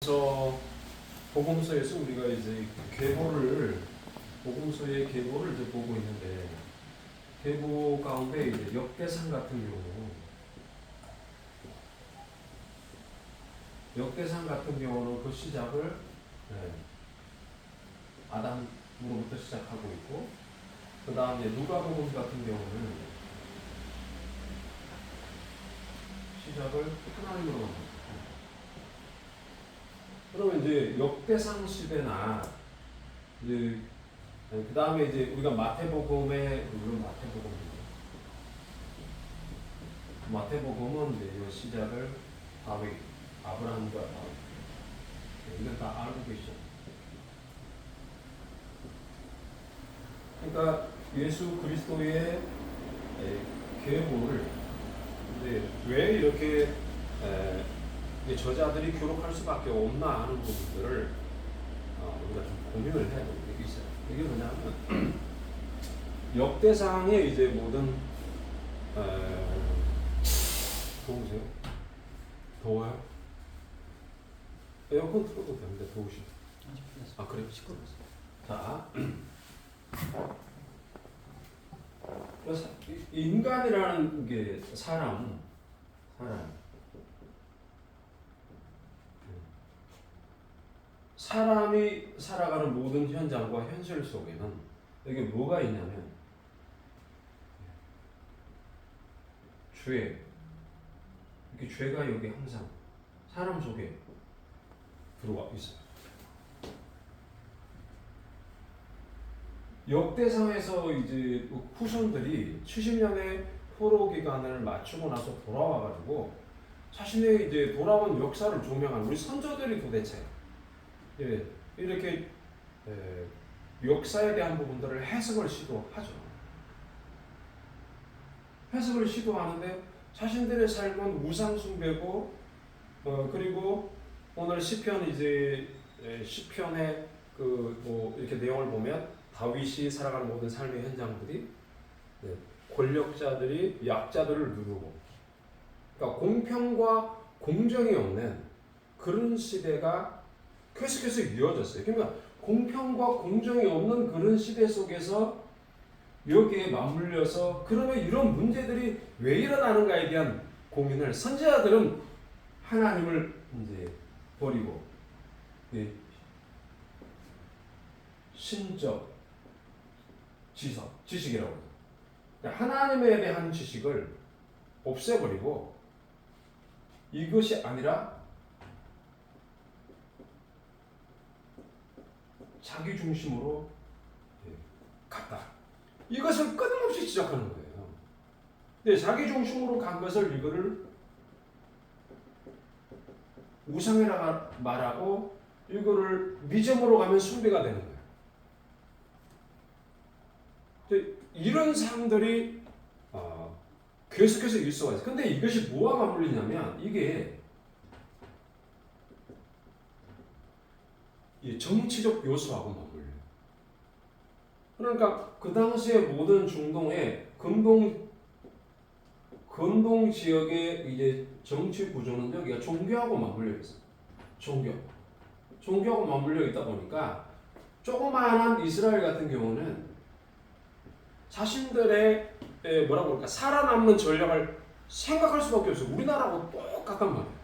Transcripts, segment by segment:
그래서 복음서에서 우리가 이제 복음서의 계보를 이제 보고 있는데, 계보 가운데 이제 역대상 같은 경우는 그 시작을 아담으로부터 시작하고 있고, 그 다음에 누가복음 같은 경우는 시작을 하나님으로 합니다. 그러면 이제 역대상 시대나 이제 그 다음에 이제 우리가 마태복음은 이제 이 시작을 다윗, 아브라함과 다윗, 이건 다 알고 계시죠. 그러니까 예수 그리스도의 계보를 이제 왜 이렇게 저자들이 기록할 수밖에 없나 하는 부분들을 우리가 좀 고민을 해야 되는 게 있어요. 이게 뭐냐면 역대상의 이제 모든 더우세요? 더워요? 에어컨 틀어도 되는데 더우시죠? 아 그래? 시끄러웠어. 자, 그래서 인간이라는 게 사람이 살아가는 모든 현장과 현실 속에는 여기 뭐가 있냐면 이렇게 죄가 여기 항상 사람 속에 들어와 있어요. 역대상에서 이제 후손들이 70년의 포로 기간을 마치고 나서 돌아와가지고 자신의 이제 돌아온 역사를 조명한 우리 선조들이 도대체 이렇게 역사에 대한 부분들을 해석을 시도하죠. 해석을 시도하는데 자신들의 삶은 우상 숭배고 그리고 오늘 시편 시편의 이렇게 내용을 보면 다윗이 살아가는 모든 삶의 현장들이 권력자들이 약자들을 누르고, 그러니까 공평과 공정이 없는 그런 시대가 계속해서 이어졌어요. 그러니까 공평과 공정이 없는 그런 시대 속에서 여기에 맞물려서 그러면 이런 문제들이 왜 일어나는가에 대한 고민을 선지자들은 하나님을 이제 버리고 신적 지식이라고 해요. 하나님에 대한 지식을 없애버리고 이것이 아니라 자기 중심으로 갔다. 이것을 끊임없이 지적하는 거예요. 근데 자기 중심으로 간 것을 이거를 우상이라 말하고 이거를 미점으로 가면 숭배가 되는 거예요. 이런 사람들이 계속해서 일수가 있어요. 근데 이것이 뭐와 맞물리냐면 이게 정치적 요소하고 맞물려요. 그러니까 그 당시에 모든 중동의 근동 지역의 이제 정치 구조는 여기가 종교하고 맞물려 있어요. 종교하고 맞물려 있다 보니까 조그마한 이스라엘 같은 경우는 자신들의 살아남는 전략을 생각할 수밖에 없어요. 우리나라하고 똑같단 말이에요.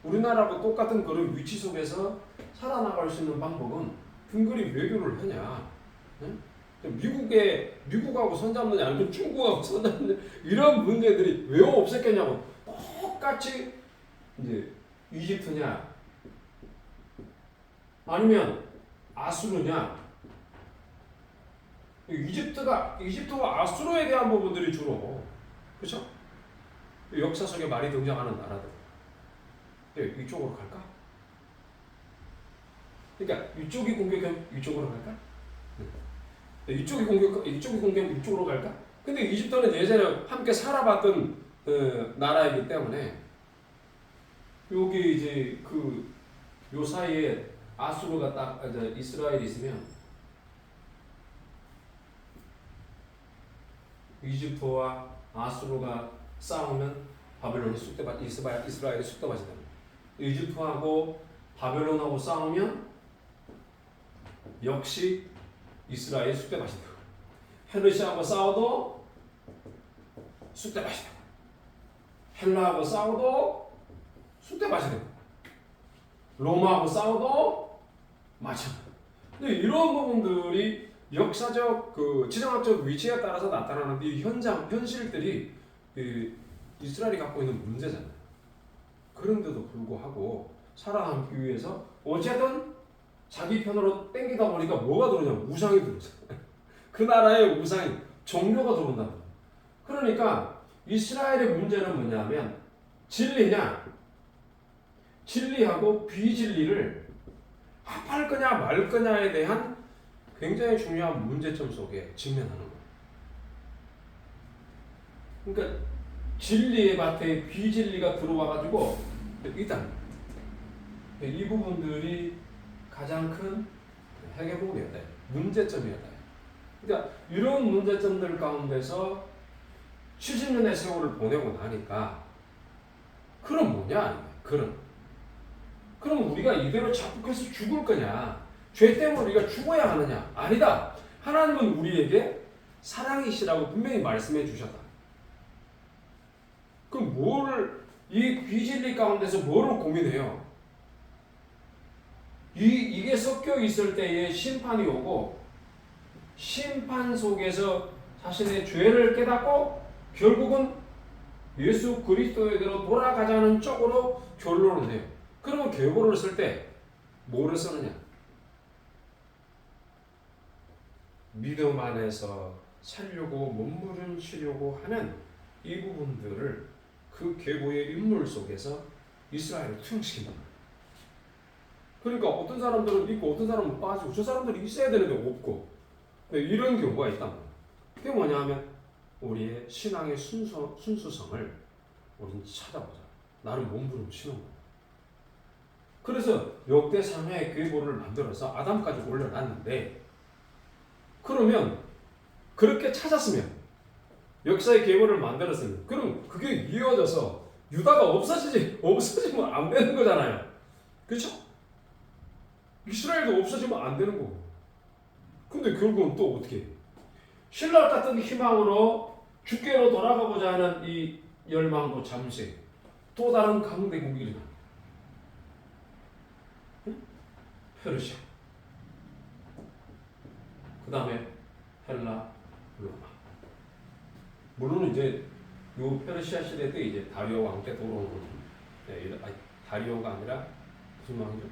우리나라하고 똑같은 그런 위치 속에서 살아나갈 수 있는 방법은 근거리 외교를 하냐? 미국하고 손잡느냐, 아니면 중국하고 손잡느냐, 이런 문제들이 왜 없었겠냐고. 똑같이 이제 이집트냐, 아니면 아수르냐. 이집트와 아수르에 대한 부분들이 주로, 그렇죠? 역사 속에 많이 등장하는 나라들. 이쪽으로 갈까? 그러니까 이쪽이 공격하면 이쪽으로 갈까? 이쪽이 공격하면 이쪽으로 갈까? 근데 이집트는 예전에 함께 살아봤던 나라이기 때문에 여기 이제 요 사이에 아수르가 딱 이스라엘이 있으면 이집트와 아수르가 싸우면 바벨론이 이스라엘이 쑥대밭이 됩니다. 이집트하고 바벨론하고 싸우면 역시 이스라엘 쑥대밭이 되고, 페르시아하고 싸워도 쑥대밭이 되고, 헬라하고 싸워도 쑥대밭이 되고, 로마하고 싸워도 마찬가지. 근데 이런 부분들이 역사적 지정학적 위치에 따라서 나타나는 이 현실들이 이스라엘이 갖고 있는 문제잖아요. 그런데도 불구하고 살아남기 위해서 어쨌든 자기 편으로 땡기다 보니까 뭐가 들어오냐면 우상이 들어오죠. 그 나라의 우상이 종교가 들어온다. 그러니까 이스라엘의 문제는 뭐냐면 진리냐, 진리하고 비진리를 합할 거냐 말 거냐에 대한 굉장히 중요한 문제점 속에 직면하는 거예요. 그러니까 진리의 밭에 비진리가 들어와가지고 일단 이 부분들이 가장 큰 해결책이었다. 문제점이었다. 그러니까 이런 문제점들 가운데서 70년의 세월을 보내고 나니까 그럼 뭐냐? 그럼 우리가 이대로 자폭해서 죽을 거냐? 죄 때문에 우리가 죽어야 하느냐? 아니다. 하나님은 우리에게 사랑이시라고 분명히 말씀해 주셨다. 그럼 이 비진리 가운데서 뭐를 고민해요? 이게 섞여 있을 때에 심판이 오고, 심판 속에서 자신의 죄를 깨닫고 결국은 예수 그리스도에게로 돌아가자는 쪽으로 결론을 내요. 그러면 계보를 쓸 때 뭐를 쓰느냐? 믿음 안에서 살려고 몸부림치려고 하는 이 부분들을 그 계보의 인물 속에서 이스라엘을 투영시킨다. 그러니까 어떤 사람들은 있고 어떤 사람은 빠지고, 저 사람들이 있어야 되는데 없고, 이런 경우가 있다. 그게 뭐냐면 우리의 신앙의 순수성을 우리는 찾아보자. 나를 몸부림치는 거야. 그래서 역대상의 계보를 만들어서 아담까지 올려놨는데, 그러면 그렇게 찾았으면, 역사의 계보를 만들었으면, 그럼 그게 이어져서 유다가 없어지면 안 되는 거잖아요. 그렇죠? 이스라엘도 없어지면 안 되는 거고. 근데 결국은 또 어떻게 해요? 신라 같은 희망으로 주께로 돌아가고자 하는 이 열망도 잠시 또 다른 강대국이 일어납니다. 페르시아, 그 다음에 헬라, 로마. 물론 이제 요 페르시아 시대 때 이제 다리오 왕 때 돌아오는, 다리오가 아니라 무슨 왕이죠?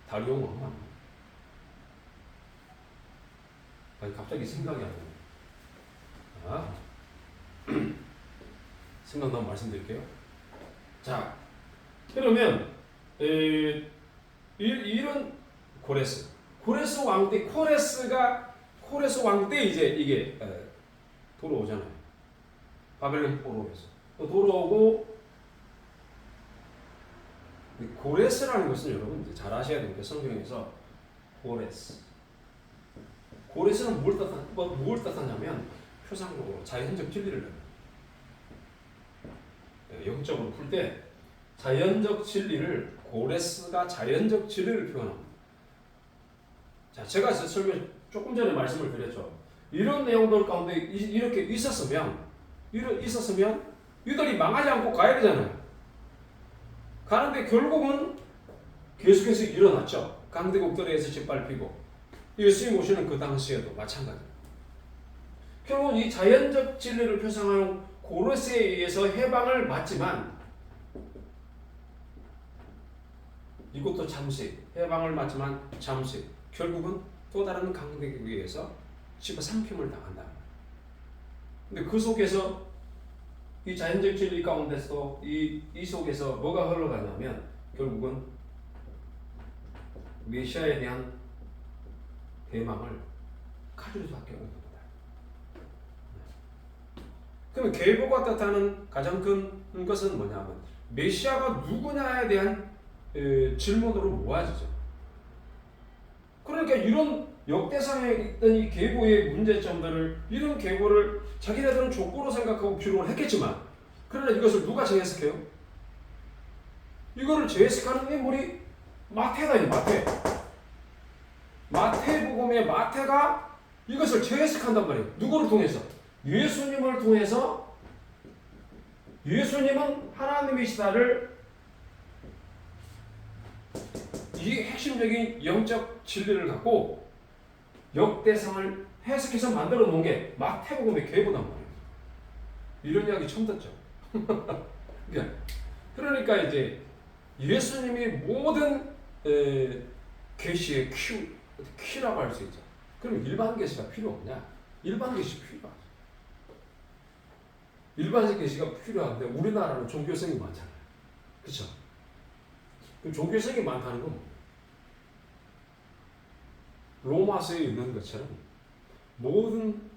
다리오 왕 맞나? 아니 갑자기 생각이 안 나요. 생각나면 말씀드릴게요. 자, 그러면 이런 고레스 왕 때, 코레스 왕 때 이제 이게 돌아오잖아요. 바벨론 포로에서 돌아오고, 고레스라는 것은 여러분 이제 잘 아셔야 되는 게, 성경에서 고레스는 뭘 뜻하냐면 표상적으로 자연적 진리를 내요. 영적으로 풀 때 자연적 진리를, 고레스가 자연적 진리를 표현합니다. 자, 제가 설명 조금 전에 말씀을 드렸죠. 이런 내용들 가운데 이렇게 있었으면 이들이 망하지 않고 가야 되잖아요. 가는데 결국은 계속해서 일어났죠. 강대국들에 의해서 짓밟히고, 예수님 오시는 그 당시에도 마찬가지입니다. 결국은 이 자연적 진리를 표상하는 고레스에 의해서 해방을 맞지만, 이것도 잠시 해방을 맞지만 잠시 결국은 또 다른 강대국에 의해서 집어삼킴을 당한다. 근데 그 속에서 이 자연적 진리 가운데서 이 속에서 뭐가 흘러가냐면 결국은 메시아에 대한 대망을 가질 수밖에 없는 거다. 그러면 계보가 뜻하는 가장 큰 것은 뭐냐면 메시아가 누구냐에 대한 질문으로 모아지죠. 그러니까 이런 역대상에 있던 이 계보의 문제점들을, 이런 계보를 자기네들은 족보로 생각하고 기록을 했겠지만, 그러나 이것을 누가 재해석해요? 이거를 재해석하는 인물이 마태다. 이 마태. 마태복음의 마태가 이것을 재해석한단 말이에요. 누구를 통해서? 예수님을 통해서. 예수님은 하나님이시다를 이 핵심적인 영적 진리를 갖고 역대상을 해석해서 만들어 놓은 게 마태복음의 계보단 말이에요. 이런 이야기 처음 듣죠. 그러니까 이제 예수님이 모든 계시의 키라고 할 수 있죠. 그럼 일반 계시가 필요 없냐? 일반 계시 필요하죠. 일반 계시가 필요한데 우리나라는 종교성이 많잖아요. 그렇죠? 그 종교성이 많다는 건 로마서에 있는 것처럼 모든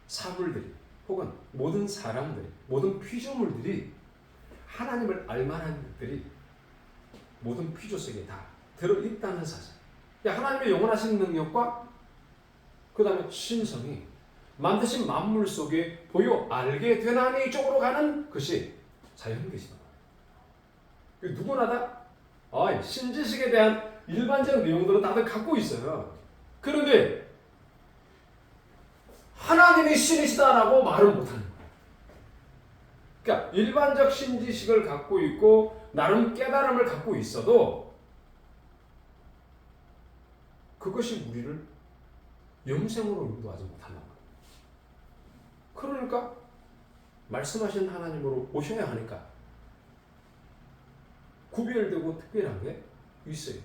사물들이 혹은 모든 사람들이 모든 피조물들이 하나님을 알만한 것들이 모든 피조 속에 다 들어있다는 사실. 하나님의 영원하신 능력과 그 다음에 신성이 만드신 만물 속에 보여 알게 되나니 쪽으로 가는 것이 자연계시다. 누구나 다 신지식에 대한 일반적인 내용들은 다들 갖고 있어요. 그런데 하나님이 신이시다라고 말을 못하는 거예요. 그러니까 일반적 신지식을 갖고 있고 나름 깨달음을 갖고 있어도 그것이 우리를 영생으로 인도하지 못한다. 그러니까 말씀하신 하나님으로 오셔야 하니까 구별되고 특별한 게 있어요.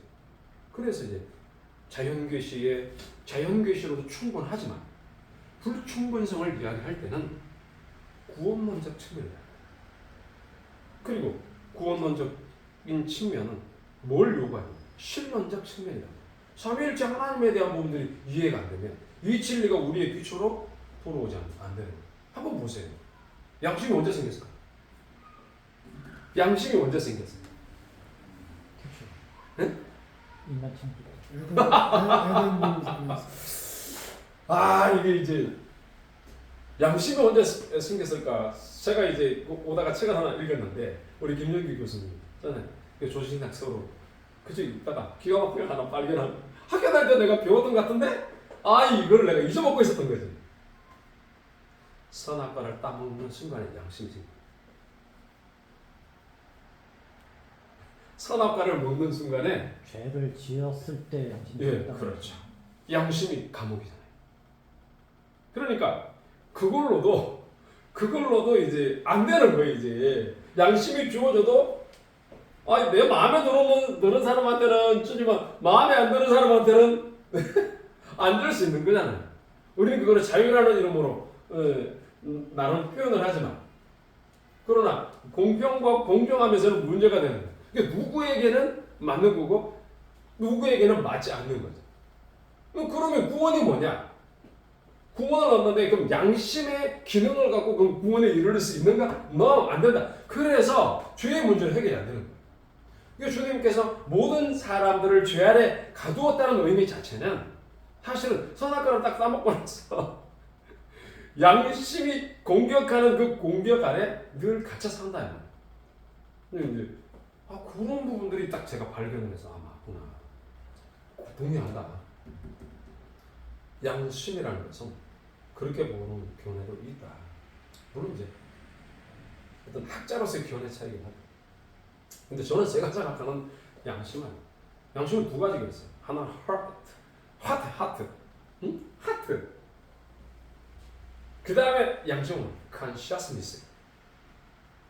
그래서 이제 자연계시로도 충분하지만 불충분성을 이야기할 때는 구원론적 측면이다. 그리고 구원론적인 측면은 뭘 요구하냐? 신론적 측면이다. 삼위일체 하나님에 대한 부분들이 이해가 안 되면 이 진리가 우리의 기초로 돌아오지 안 되는 거예요. 한번 보세요. 양심이 언제 생겼을까? 양심이 언제 생겼어요? 네? 인간 창기. 이게 이제 양심이 언제 생겼을까? 제가 이제 오다가 책을 하나 읽었는데 우리 김영기 교수님 있잖아요. 조신학서로 그저 있다가 기가 막히게 하나 발견한 학교 다닐 때 내가 배웠던 것 같은데 이거를 내가 잊어먹고 있었던 거지. 선악과를 따먹는 순간에 양심이 생겨. 선악과를 먹는 순간에 죄를 지었을 때 양심이 그렇죠. 양심이 감옥이잖아요. 그러니까 그걸로도 이제 안 되는 거예요. 이제 양심이 주어져도 내 마음에 드는 사람한테는 주지만 마음에 안 드는 사람한테는 안 줄 수 있는 거잖아요. 우리는 그거를 자유라는 이름으로 나는 표현을 하지만 그러나 공평과 공정하면서는 문제가 되는 거예요. 그러니까 누구에게는 맞는 거고 누구에게는 맞지 않는 거죠. 그러면 구원이 뭐냐? 구원을 얻는데 그럼 양심의 기능을 갖고 그 구원에 이르를 수 있는가? No, 안 된다. 그래서 죄의 문제를 해결이 안 되는 거예요. 그러니까 주님께서 모든 사람들을 죄 아래 가두었다는 의미 자체는 사실은 선악과를 딱 따먹고 나서 양심이 공격하는 그 공격 아래 늘 갇혀 산다. 이제 그런 부분들이 딱 제가 발견을 해서 맞구나. 동의한다. 양심이라는 것은 그렇게 보는 견해도 있다. 물론 이제 어떤 학자로서의 견해 차이긴 하다. 근데 저는 제가 생각하는 양심은 두 가지가 있어요. 하나는 하트. 그 다음에 양심은 consciousness.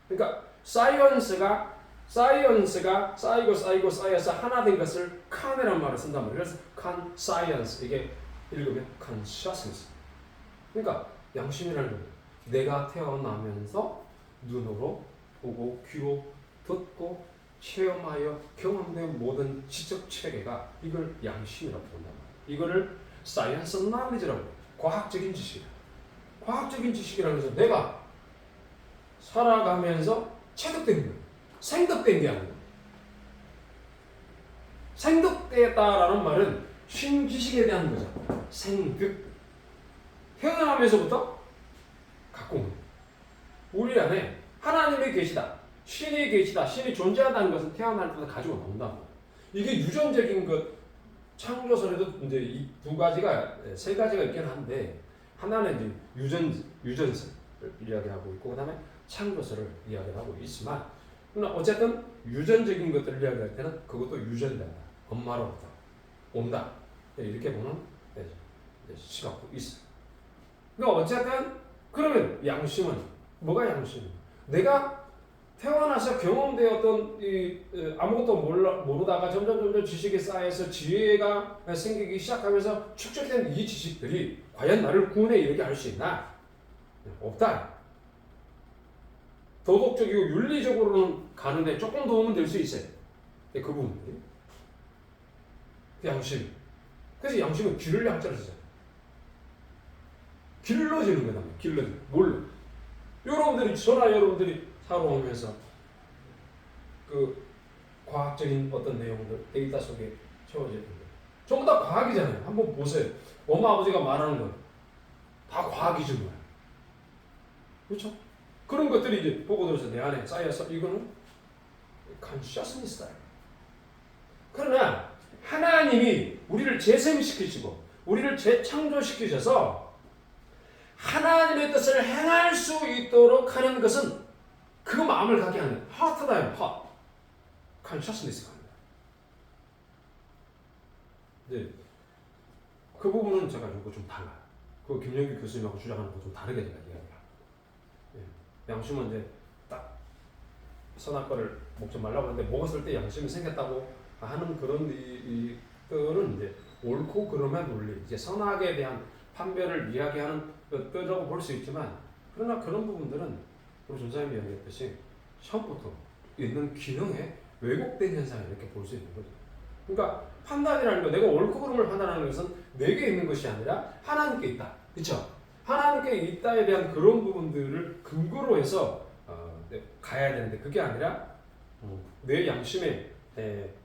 그러니까 사이언스가 쌓여서 하나 된 것을 칸이라는 말을 쓴단 말이에요. 그래서 conscience 이게 읽으면 consciousness. 그러니까 양심이라는 건 내가 태어나면서 눈으로 보고 귀로 듣고 체험하여 경험된 모든 지적 체계가 이걸 양심이라고 본단 말이에요. 이거를 science knowledge라고 해요. 과학적인 지식이다. 과학적인 지식이라고 해서 내가 살아가면서 체득된 거예요. 생득된 게 아니고. 생득되었다라는 말은 신지식에 대한 거죠. 생득. 태어나면서부터 갖고 온 거예요. 우리 안에 하나님이 계시다. 신이 계시다, 신이 존재한다는 것은 태어날 때부터 가지고 나온다고. 이게 유전적인 것, 창조설에도 이제 이 두 가지가, 세 가지가 있긴 한데, 하나는 이제 유전설을 이야기하고 있고, 그 다음에 창조설을 이야기하고 있지만, 그러나 어쨌든 유전적인 것들을 이야기할 때는 그것도 유전된다. 엄마로부터 온다. 이렇게 보는 시각도 있어요. 그러니까 어쨌든 그러면 양심은 뭐가 양심이야? 내가 태어나서 경험되었던 아무것도 모르다가 점점 지식이 쌓여서 지혜가 생기기 시작하면서 축적된 이 지식들이 과연 나를 구원에 이르게 할 수 있나? 없다. 도덕적이고 윤리적으로는 가는데 조금 도움은 될 수 있어요. 그 부분들이. 양심. 그래서 양심은 기를 양자를 쓰잖아요. 길러지는 거다. 길러지는. 뭘로? 여러분들이 살아오면서 그 과학적인 어떤 내용들 데이터 속에 채워지는 거. 전부 다 과학이잖아요. 한번 보세요. 엄마 아버지가 말하는 건 다 과학이죠, 뭐야. 그렇죠? 그런 것들이 이제 보고 들어서 내 안에 쌓여서 이거는 consciousness다. 그러나 하나님이 우리를 재생시키시고 우리를 재창조시키셔서 하나님의 뜻을 행할 수 있도록 하는 것은 그 마음을 갖게 하는 heart다. heart. consciousness가 아니다. 네. 그 부분은 제가 좀 달라요. 그 김영규 교수님하고 주장하는 거 좀 다르게 제가 이야기합니다. 예. 양심은 이제 딱 선악과를 먹지 말라고 하는데 먹었을 때 양심이 생겼다고 하는 그런 이들은 이제 옳고 그름의 논리, 이제 선악에 대한 판별을 이야기하는 것들이라고 볼 수 있지만, 그러나 그런 부분들은 우리 전사님이 이야기했듯이 처음부터 있는 기능에 왜곡된 현상을 이렇게 볼 수 있는 거죠. 그러니까 판단이라는 거, 내가 옳고 그름을 판단하는 것은 내게 있는 것이 아니라 하나님께 있다. 그렇죠? 하나님께 있다에 대한 그런 부분들을 근거로 해서 가야 되는데, 그게 아니라 내 양심의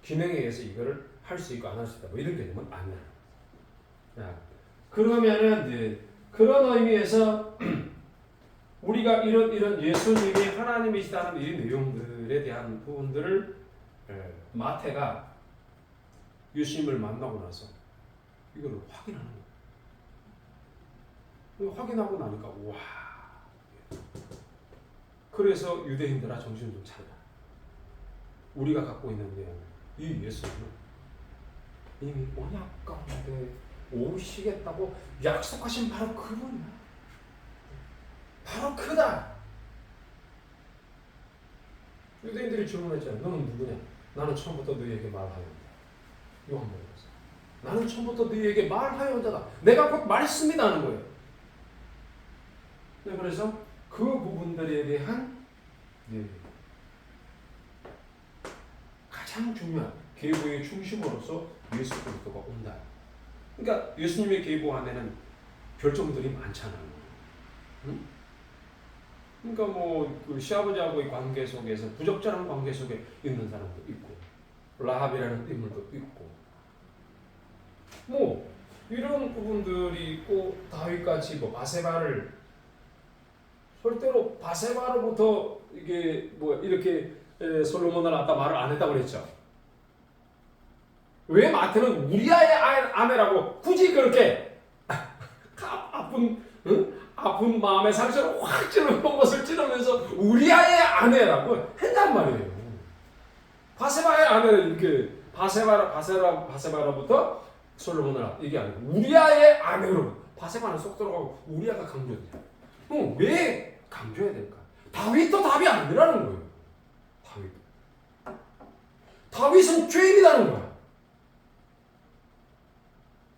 기능에 의해서 이거를 할 수 있고 안 할 수 있다. 뭐 이런 개념은 아니야. 그러면은 이제 그런 의미에서 우리가 이런 예수님이 하나님이시다는 이 내용들에 대한 부분들을 마태가 예수님을 만나고 나서 이걸 확인하는 거예요. 확인하고 나니까 와. 그래서 유대인들아 정신 좀 차려. 우리가 갖고 있는 이 예수님은 이미 언약 가운데 오시겠다고 약속하신 바로 그분이야. 바로 그다. 유대인들이 질문했잖아요. 너는 누구냐? 나는 처음부터 너희에게 말하였다. 요한복음에서 나는 처음부터 너희에게 말하여온 자다. 내가 곧 말씀이라는 거예요. 네, 그래서 그 부분들에 대한 가장 중요한 계보의 중심으로서 예수 그리스도가 온다. 그러니까 예수님의 계보 안에는 별점들이 많잖아요. 응? 그러니까 그 시아버지하고의 관계 속에서 부적절한 관계 속에 있는 사람도 있고, 라합이라는 인물도 있고, 이런 부분들이 있고, 다윗같이 바세바를 절대로 바세바로부터 이게 이렇게 솔로몬을 아까 말을 안 했다고 그랬죠. 왜 마태는 우리아의 아내라고 굳이 그렇게 아픈 마음의 상처를 확 찌르는 것을 찌르면서 우리아의 아내라고 했단 말이에요. 바세바의 아내를 이렇게 바세바로부터 솔로몬을 이게 아니고 우리아의 아내로. 바세바는 쏙 들어가고 우리아가 강조돼요. 왜 강조해야 될까? 다윗도 답이 아니라는 거예요. 다윗은 죄인이라는 거야.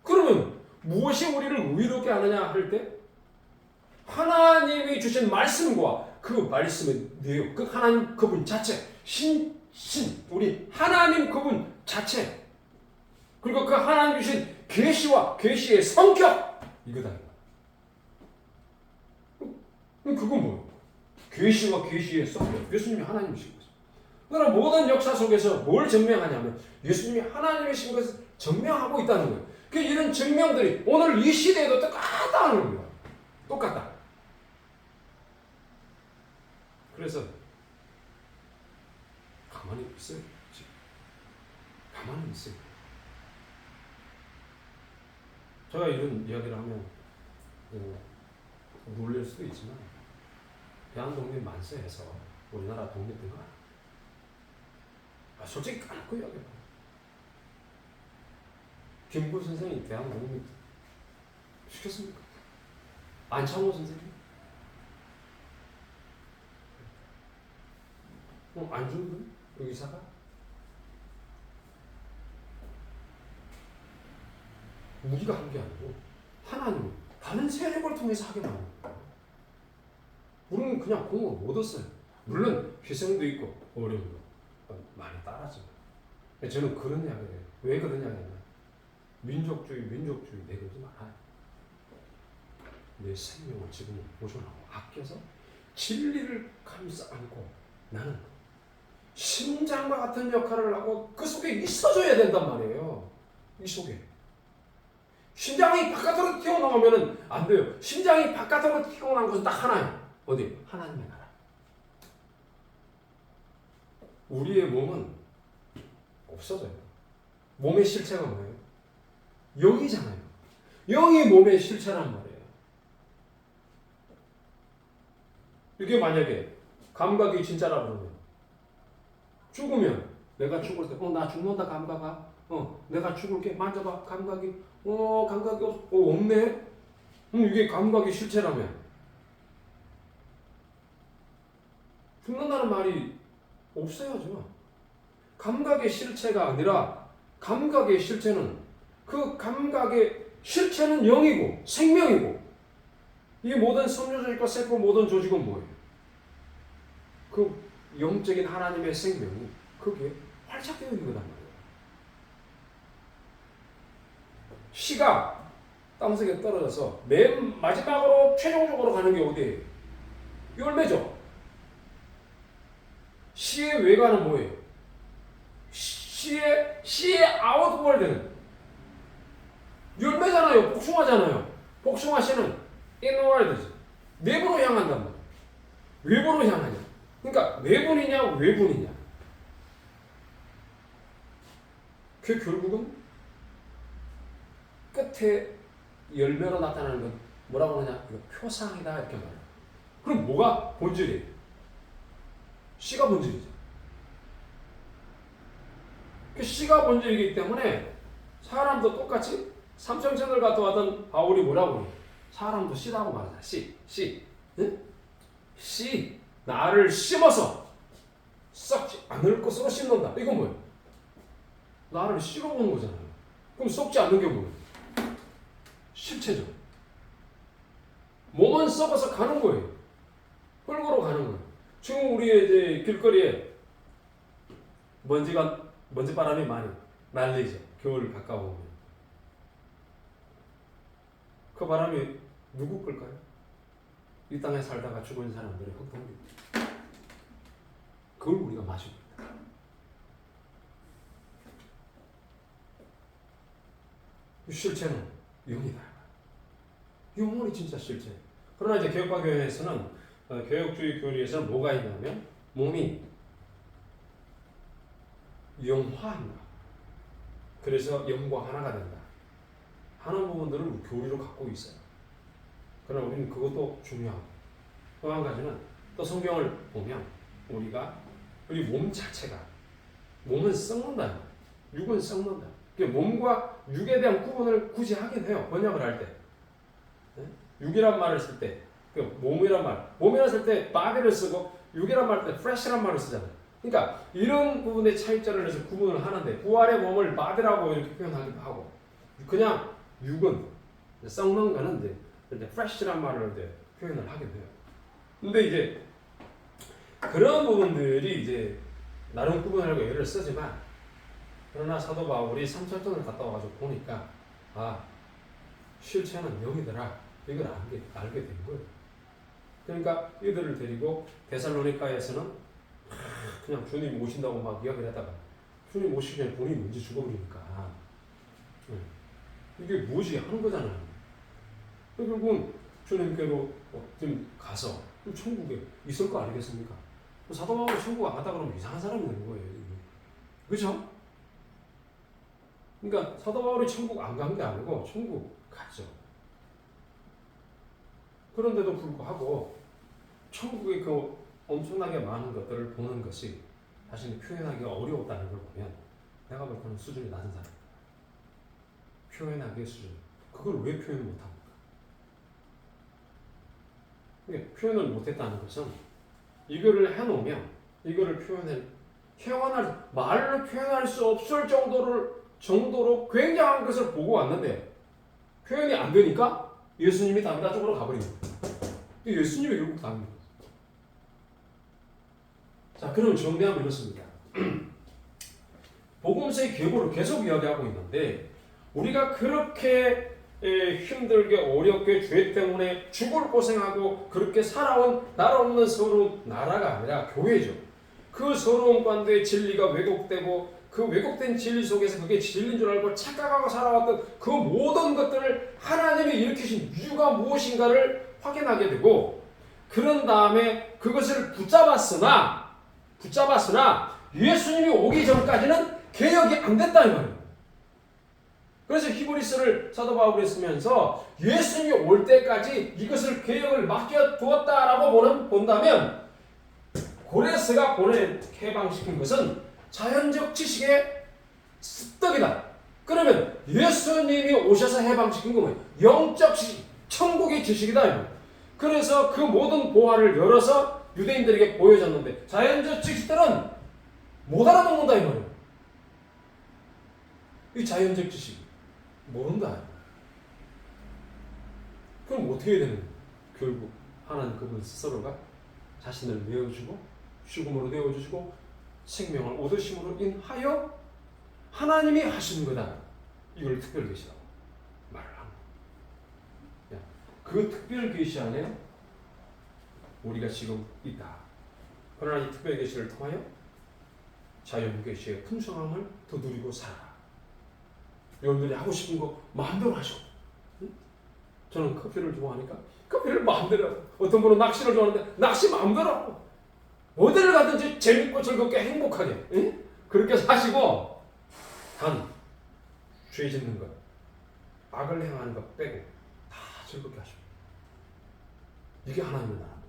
그러면 무엇이 우리를 의롭게 하느냐 할 때 하나님이 주신 말씀과 그 말씀의 내용, 그 하나님 그분 자체, 우리 하나님 그분 자체, 그리고 그 하나님 주신 계시와 계시의 성격, 이거다. 그건 뭐예요? 계시와 계시의 성격. 예수님이 하나님이신 거죠. 그러나 모든 역사 속에서 뭘 증명하냐면 예수님이 하나님이신 것을 증명하고 있다는 거예요. 이런 증명들이 오늘 이 시대에도 똑같다는 거예요. 똑같다. 그래서 가만히 있어요. 지금. 가만히 있어요. 제가 이런 이야기를 하면 놀랄 수도 있지만 대한독립 만세해서 우리나라 독립된 거 아니에요. 솔직히 까놓고 이야기해요. 김구 선생이 대한독립 시켰습니까? 안창호 선생이? 안중근 의사가? 우리가 한 게 아니고 하나님이 다른 세력을 통해서 하게 만든 거예요. 우리는 그냥 공을 못 얻었어요. 물론 희생도 있고 어려움도 많이 따라지만 저는 그런 이야기를 해요. 왜 그런 이야기를 해요? 민족주의 내려오지 말아요. 내 생명을 지금 보존하고 아껴서 진리를 감싸 안고 나는 심장과 같은 역할을 하고 그 속에 있어줘야 된단 말이에요. 이 속에. 심장이 바깥으로 튀어나오면 안 돼요. 심장이 바깥으로 튀어나온 것은 딱 하나예요. 어디? 하나님의 나라. 우리의 몸은 없어져요. 몸의 실체가 뭐예요? 영이잖아요. 영이 몸의 실체란 말이에요. 이게 만약에 감각이 진짜라 그러면 죽으면 내가 죽을 때 나 죽는다 감각아 내가 죽을게 만져봐 감각이 감각이 없네 이게 감각이 실체라면 죽는다는 말이 없어야죠. 감각의 실체가 아니라 감각의 실체는 그 감각의 실체는 영이고 생명이고 이 모든 섬유조직과 세포 모든 조직은 뭐예요? 그 영적인 하나님의 생명이 그게 활착되어 있는 거란 말이에요. 씨가 땅속에 떨어져서 맨 마지막으로 최종적으로 가는 게 어디예요? 열매죠. 씨의 외관은 뭐예요? 씨의 아웃월드는 열매잖아요. 복숭아잖아요. 복숭아 씨는 인월드지. 내부로 향한단 말이에요. 외부로 향하냐. 그러니까 내분이냐 외분이냐. 그 결국은 끝에 열매로 나타나는 건 뭐라고 하느냐? 이거 표상이다 이렇게 말해요. 그럼 뭐가 본질이에요? 씨가 본질이죠. 그 씨가 본질이기 때문에 사람도 똑같이 삼성천을 갔다 왔던 바울이 뭐라고 해요? 사람도 씨라고 말하잖아. 씨. 응? 씨. 나를 심어서 썩지 않을 것으로 심는다. 이건 뭐예요? 나를 씹어보는 거잖아요. 그럼 썩지 않는 게 뭐예요? 실체죠. 몸은 썩어서 가는 거예요. 흙으로 가는 거예요. 지금 우리의 이제 길거리에 먼지바람이 많이 날리죠. 겨울 가까워오면. 그 바람이 누구 끌까요? 이 땅에 살다가 죽은 사람들의 흙동입니다. 그걸 우리가 마시고 있다. 실체는 영이다. 영혼이 진짜 실체. 그러나 이제 개혁파 교회에서는 개혁주의 교리에서는 뭐가 있냐면 몸이 영화한다. 그래서 영과 하나가 된다. 하는 부분들을 교리로 갖고 있어요. 그러나 우리는 그것도 중요하고 또 한 가지는 또 성경을 보면 우리 몸 자체가 몸은 썩는다. 육은 썩는다. 몸과 육에 대한 구분을 굳이 하긴 해요. 번역을 할 때. 육이란 말을 쓸 때, 몸이란 쓸 때 body를 쓰고 육이란 말 때 flesh란 말을 쓰잖아요. 그러니까 이런 부분의 차이점을 해서 구분을 하는데 부활의 몸을 body라고 이렇게 표현하기도 하고 그냥 육은 썩는 거는 이제 flesh란 말을 이제 표현을 하게 돼요. 근데 이제 그런 부분들이 이제 나름 구분하려고 애를 쓰지만 그러나 사도 바울이 삼천ton을 갔다 와가지고 보니까 실체는 영이더라. 이걸 알게 된 거예요. 그러니까 이들을 데리고 데살로니가에서는 그냥 주님 오신다고 막 이야기를 하다가 주님 오시기 전에 본인이 먼저 죽어버리니까 이게 무엇이 하는 거잖아요. 결국은 주님께로 좀 가서 천국에 있을 거 아니겠습니까? 사도 바울이 천국 안 갔다 그러면 이상한 사람이 되는 거예요. 그렇죠? 그러니까 사도 바울이 천국 안 간 게 아니고 천국 갔죠. 그런데도 불구하고 천국의 그 엄청나게 많은 것들을 보는 것이 자신이 표현하기 어려웠다는 걸 보면 내가 볼 때는 수준이 낮은 사람. 표현하기의 수준. 그걸 왜 표현 못합니까? 표현을 못했다는 것은 이거를 해놓으면 이거를 말로 표현할 수 없을 정도로 굉장한 것을 보고 왔는데 표현이 안 되니까 예수님이 다른 쪽으로 가버리는 거예요. 예수님이 결국 다른 거예요. 자, 그럼 정리하면 이렇습니다. 복음서의 계보를 계속 이야기하고 있는데 우리가 그렇게 힘들게 어렵게 죄 때문에 죽을 고생하고 그렇게 살아온 나라 없는 서러운 나라가 아니라 교회죠. 그 서러운 관도의 진리가 왜곡되고 그 왜곡된 진리 속에서 그게 진리인 줄 알고 착각하고 살아왔던 그 모든 것들을 하나님이 일으키신 이유가 무엇인가를 확인하게 되고 그런 다음에 그것을 붙잡았으나 예수님이 오기 전까지는 개혁이 안 됐다 이 말이에요. 그래서 히브리서를 사도 바울이 쓰면서 예수님이 올 때까지 이것을 개혁을 맡겨두었다라고 본다면 고레스가 해방시킨 것은 자연적 지식의 습득이다. 그러면 예수님이 오셔서 해방시킨 건 영적 지식, 천국의 지식이다. 그래서 그 모든 보화를 열어서 유대인들에게 보여줬는데 자연적 지식들은 못 알아먹는다 이 말이에요. 이 자연적 지식 모른다. 그럼 어떻게 해야 되는 거예요? 결국 하나님 그분 스스로가 자신을 내어주고 죽음으로 내어주시고 생명을 얻으심으로 인하여 하나님이 하시는 거다. 이걸 특별 계시라고 말을 하는 거예요. 그 특별 계시 안에 우리가 지금 있다. 그러나 이 특별 계시를 통하여 자연 계시의 풍성함을 더 누리고 살아라. 여러분들이 하고 싶은 거 마음대로 하셔. 응? 저는 커피를 좋아하니까 커피를 마음대로 하고 어떤 분은 낚시를 좋아하는데 낚시 마음대로 하고 어디를 가든지 재밌고 즐겁게 행복하게 응? 그렇게 사시고 단 죄 짓는 것 악을 행하는 것 빼고 다 즐겁게 하시고 이게 하나님의 나라입니다.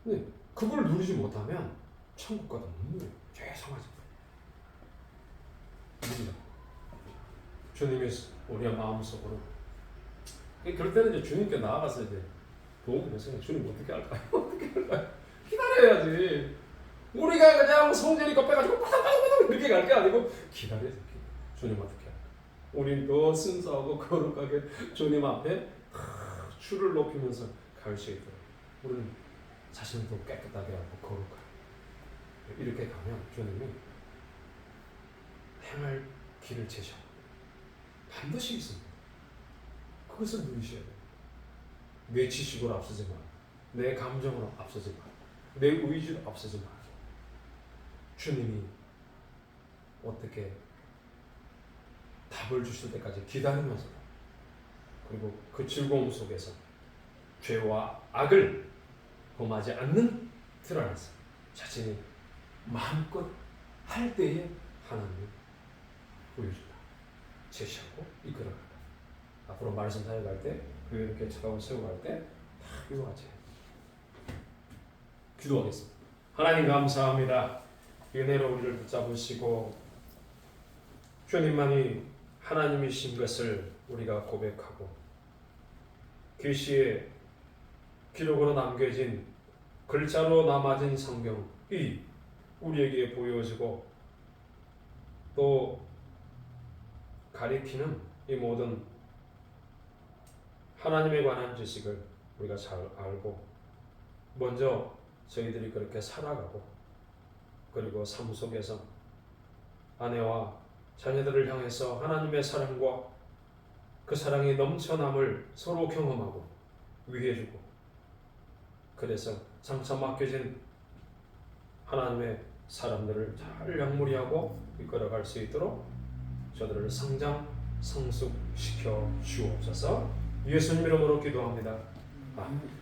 근데 그걸 누리지 못하면 천국 가도 못 누려요. 죄송하지. 누리자. 주님이 우리의 마음속으로 그럴 때는 이제 주님께 나아가서 이제 도움을 요청해. 주님 어떻게 할까요? 어떻게 할까요? 기다려야지. 우리가 그냥 성전이니까 빼가지고 빠닥빠닥빠닥 이렇게 갈 게 아니고 기다려야지. 주님 어떻게 할까? 우리 더 순수하고 거룩하게 주님 앞에 주를 높이면서 갈 수 있도록 우리는 자신을 더 깨끗하게 하고 거룩하게 이렇게 가면 주님이 행할 길을 제시합니다. 반드시 있습니다. 그것을 누리셔야 돼요. 내 지식으로 앞서지 마. 내 감정으로 앞서지 마. 내 의지로 앞서지 마. 주님이 어떻게 답을 주실 때까지 기다리면서 그리고 그 즐거움 속에서 죄와 악을 범하지 않는 틀 안에서 자신이 마음껏 할 때에 하나님이 보여준다. 제시하고 이끌어간다. 앞으로 말씀 사역할 때, 교회 차가운 세워갈 때 다 이와 같이 기도하겠습니다. 하나님 감사합니다. 은혜로 우리를 붙잡으시고 주님만이 하나님이신 것을 우리가 고백하고 계시의 기록으로 남겨진 글자로 남아진 성경이 우리에게 보여지고 또 가리키는 이 모든 하나님에 관한 지식을 우리가 잘 알고 먼저 저희들이 그렇게 살아가고 그리고 삶 속에서 아내와 자녀들을 향해서 하나님의 사랑과 그 사랑이 넘쳐남을 서로 경험하고 위해주고 그래서 장차 맡겨진 하나님의 사람들을 잘 양무리하고 이끌어갈 수 있도록 저들을 성장, 성숙시켜 주옵소서. 예수님 이름으로 기도합니다. 아멘.